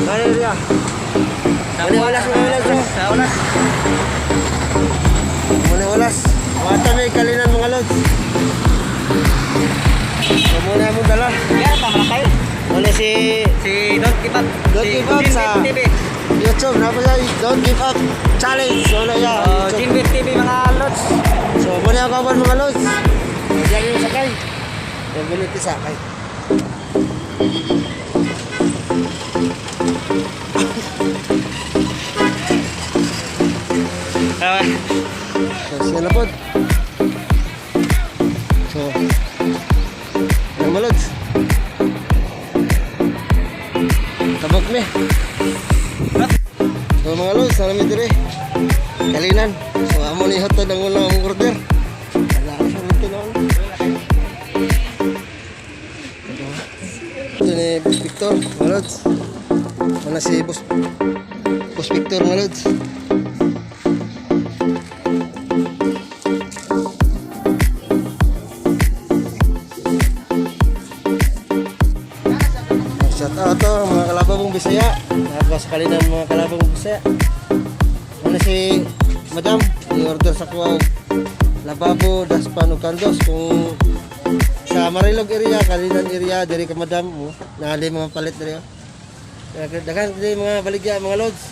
Ano area? Muna walas mga lods. Sa ulas. Muna walas. Wata may kalinan mga lods. So muna mo dala. Yan, tama kayo. Muna si Don't Give Up. Don't Give Up sa TV. YouTube. Napa sa Don't Give Up Challenge. So ano yan? Jinbit TV mga lods. So muna ako kapan mga lods. Diyan yung sakay. Yung bilit yung sakay. So siya na po. So ano mga lods? Tabok me. So mga lods, sana may dire. Kalinan. So amo ni hotod ang unang order. Wala ka sa luto noon. Ito ni Boss Victor, mga lods. Mana si Boss Victor, mga lods. Shout out to mga kalabang Bisaya. Nakakasakali ng mga kalabang Bisaya. Ano si Madam, i-order sa kuwaw lababo, daspan o kandos. Kung sa Marilog area, Kalinan area, diri ka Madam, nali mga palit diri. Dagan diri mga baligya mga lods.